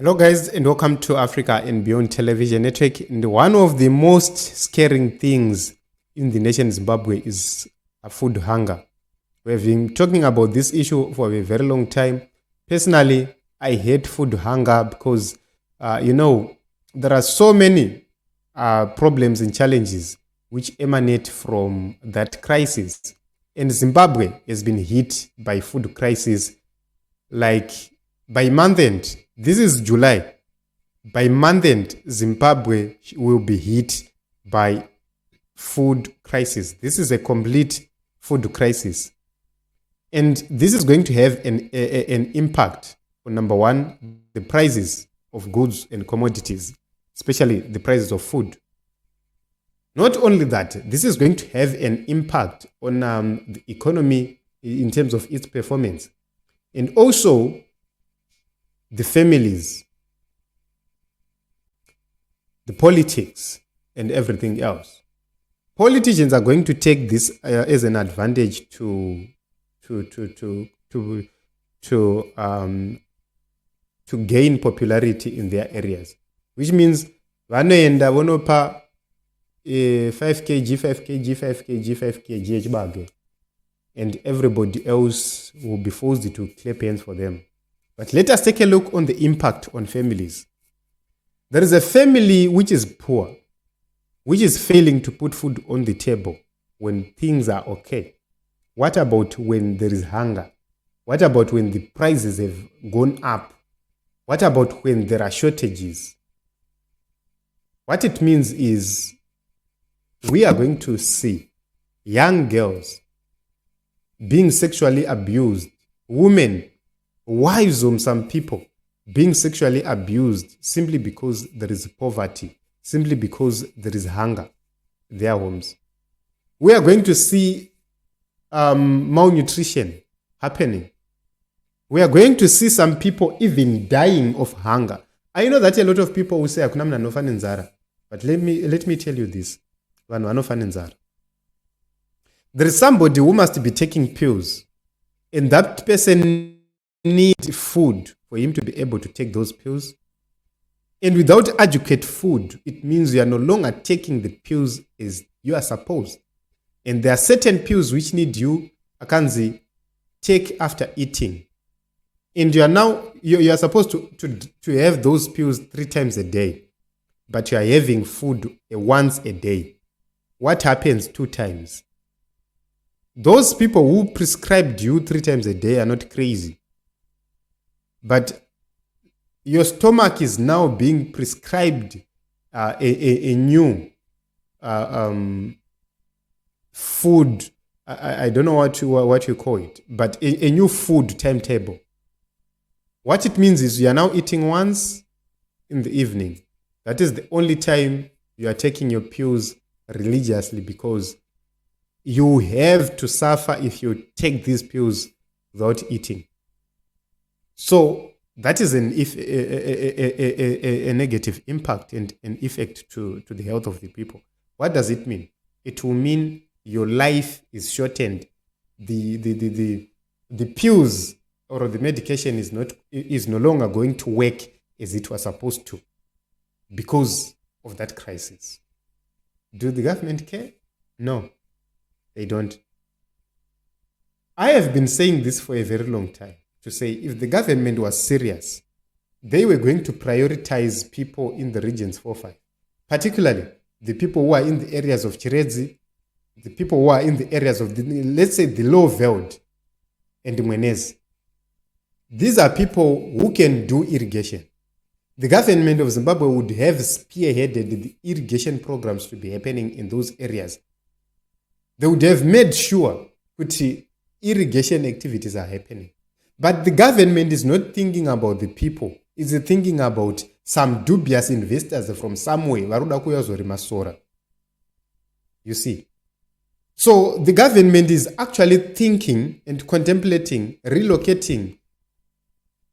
Hello, guys, and welcome to Africa and Beyond Television Network. And one of the most scaring things in the nation Zimbabwe is food hunger. We've been talking about this issue for a very long time. Personally, I hate food hunger because, there are so many problems and challenges which emanate from that crisis. And Zimbabwe has been hit by food crisis like by month end. This is July. By month end, Zimbabwe will be hit by food crisis. This is a complete food crisis. And this is going to have an impact on, number one, the prices of goods and commodities, especially the prices of food. Not only that, this is going to have an impact on the economy in terms of its performance. And also, the families, the politics, and everything else. Politicians are going to take this as an advantage to gain popularity in their areas, which means vanoenda vonopa 5 kg and everybody else will be forced to clap hands for them. But let us take a look on the impact on families. There is a family which is poor, which is failing to put food on the table when things are okay. What about when there is hunger? What about when the prices have gone up? What about when there are shortages? What it means is we are going to see young girls being sexually abused, women, wives of some people being sexually abused simply because there is poverty, simply because there is hunger in their homes. We are going to see malnutrition happening. We are going to see some people even dying of hunger. I know that a lot of people will say, but let me tell you this. There is somebody who must be taking pills, and that person need food for him to be able to take those pills. And without adequate food, it means you are no longer taking the pills as you are supposed. And there are certain pills which need you, Akanzi, take after eating. And you are supposed to have those pills 3 times a day, but you are having food once a day. What happens 2 times? Those people who prescribed you 3 times a day are not crazy. But your stomach is now being prescribed a new food. I don't know what you call it, but a new food timetable. What it means is you are now eating once in the evening. That is the only time you are taking your pills religiously, because you have to suffer if you take these pills without eating. So that is a negative impact and an effect to the health of the people. What does it mean? It will mean your life is shortened. The pills or the medication is no longer going to work as it was supposed to because of that crisis. Do the government care? No, they don't. I have been saying this for a very long time, to say if the government was serious, they were going to prioritize people in the regions 4-5, particularly the people who are in the areas of Chiredzi, the people who are in the areas of, let's say, the Low Veld and Mwenezi. These are people who can do irrigation. The government of Zimbabwe would have spearheaded the irrigation programs to be happening in those areas. They would have made sure that irrigation activities are happening. But the government is not thinking about the people. It's thinking about some dubious investors from somewhere. You see. So the government is actually thinking and contemplating relocating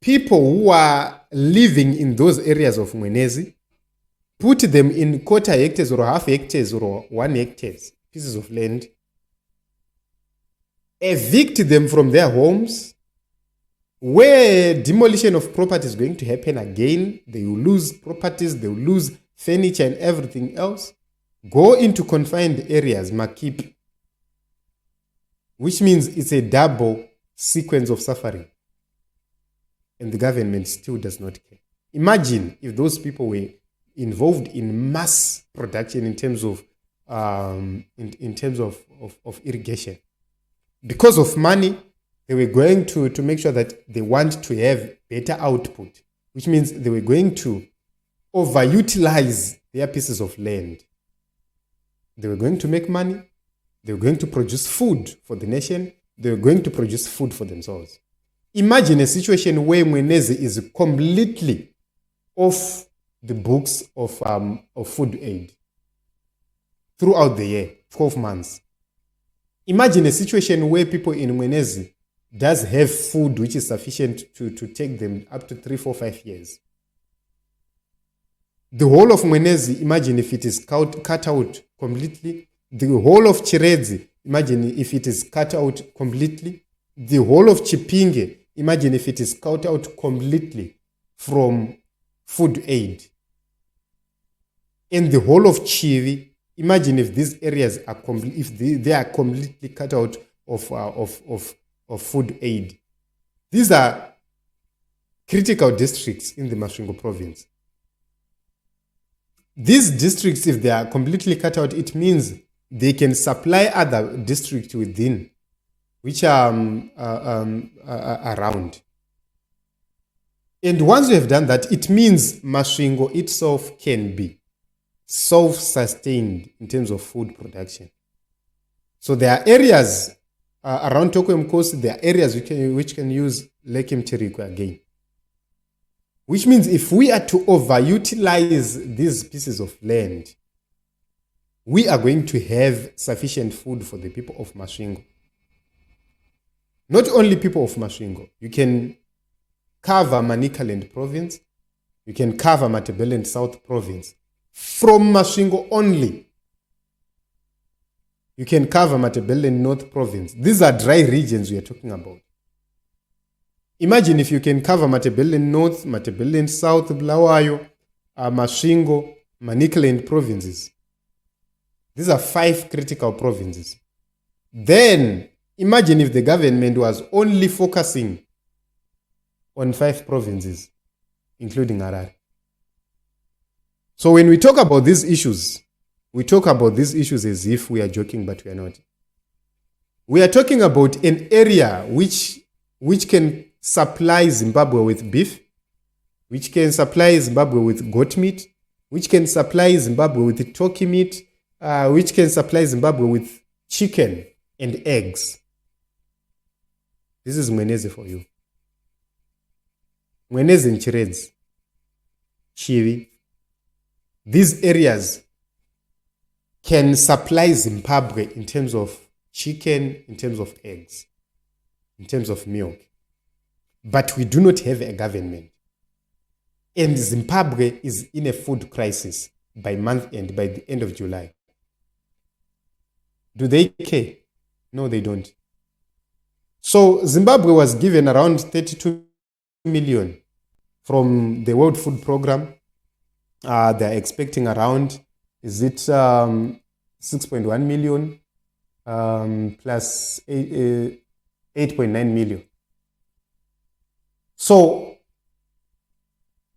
people who are living in those areas of Mwenezi, put them in quarter hectares or half hectares or 1 hectares, pieces of land, evict them from their homes, where demolition of property is going to happen again. They will lose properties, they will lose furniture and everything else. Go into confined areas, Makip, which means it's a double sequence of suffering. And the government still does not care. Imagine if those people were involved in mass production in terms of of irrigation. Because of money, they were going to make sure that they want to have better output, which means they were going to overutilize their pieces of land. They were going to make money. They were going to produce food for the nation. They were going to produce food for themselves. Imagine a situation where Mwenezi is completely off the books of food aid throughout the year, 12 months. Imagine a situation where people in Mwenezi does have food which is sufficient to take them up to 3, 4, 5 years. The whole of Mwenezi, imagine if it is cut out completely. The whole of Chiredzi, imagine if it is cut out completely. The whole of Chipinge, imagine if it is cut out completely from food aid. And the whole of Chivi, imagine if these areas are they are completely cut out of food aid. These are critical districts in the Masvingo province. These districts, if they are completely cut out, it means they can supply other districts within, which are around. And once you have done that, it means Masvingo itself can be self-sustained in terms of food production. So there are areas around Tokwem Coast, there are areas which can use Lake Mchiriko again. Which means if we are to overutilize these pieces of land, we are going to have sufficient food for the people of Masvingo. Not only people of Masvingo, you can cover Manicaland province, you can cover Matabeleland South province. From Masvingo only, you can cover Matabeleland North province. These are dry regions we are talking about. Imagine if you can cover Matabeleland North, Matabeleland South, Bulawayo, Masvingo, Manicaland provinces. These are 5 critical provinces. Then, imagine if the government was only focusing on 5 provinces, including Harare. So when we talk about these issues, we talk about these issues as if we are joking, but we are not. We are talking about an area which can supply Zimbabwe with beef, which can supply Zimbabwe with goat meat, which can supply Zimbabwe with turkey meat, which can supply Zimbabwe with chicken and eggs. This is Mwenezi for you. Mwenezi and Chiredzi, Chivi. These areas can supply Zimbabwe in terms of chicken, in terms of eggs, in terms of milk. But we do not have a government. And Zimbabwe is in a food crisis by month end, by the end of July. Do they care? No, they don't. So Zimbabwe was given around 32 million from the World Food Program. They're expecting around, is it 6.1 million plus 8.9 million. So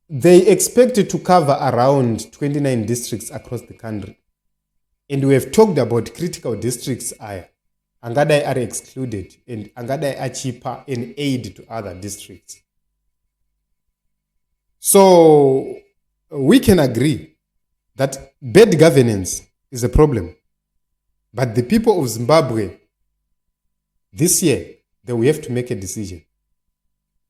they expected to cover around 29 districts across the country. And we have talked about critical districts Angadai are excluded and Angadai are cheaper in aid to other districts. So we can agree that bad governance is a problem. But the people of Zimbabwe, this year, they will have to make a decision.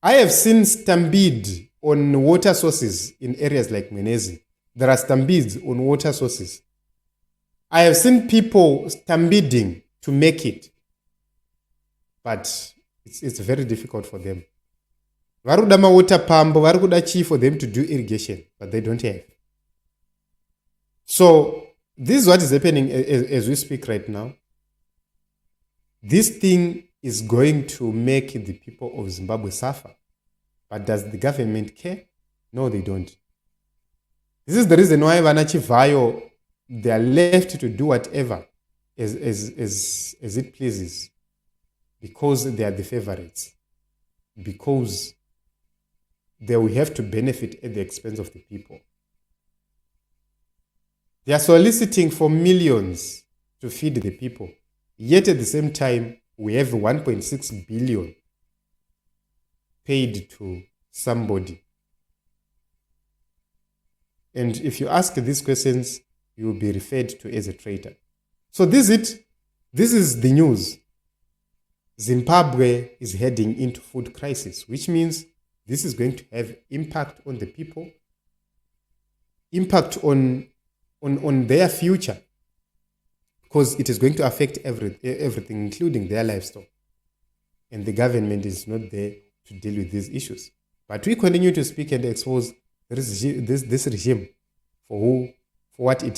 I have seen stampede on water sources in areas like Mwenezi. There are stampedes on water sources. I have seen people stampeding to make it. But it's very difficult for them. Varudama water pump, varukuda for them to do irrigation, but they don't have. So this is what is happening as we speak right now. This thing is going to make the people of Zimbabwe suffer. But does the government care? No, they don't. This is the reason why Vanachivayo, they are left to do whatever as it pleases, because they are the favorites, because they will have to benefit at the expense of the people. They are soliciting for millions to feed the people. Yet at the same time, we have 1.6 billion paid to somebody. And if you ask these questions, you will be referred to as a traitor. So this is the news. Zimbabwe is heading into food crisis, which means this is going to have impact on the people, impact on their future, because it is going to affect everything, including their livestock. And the government is not there to deal with these issues. But we continue to speak and expose this regime for what it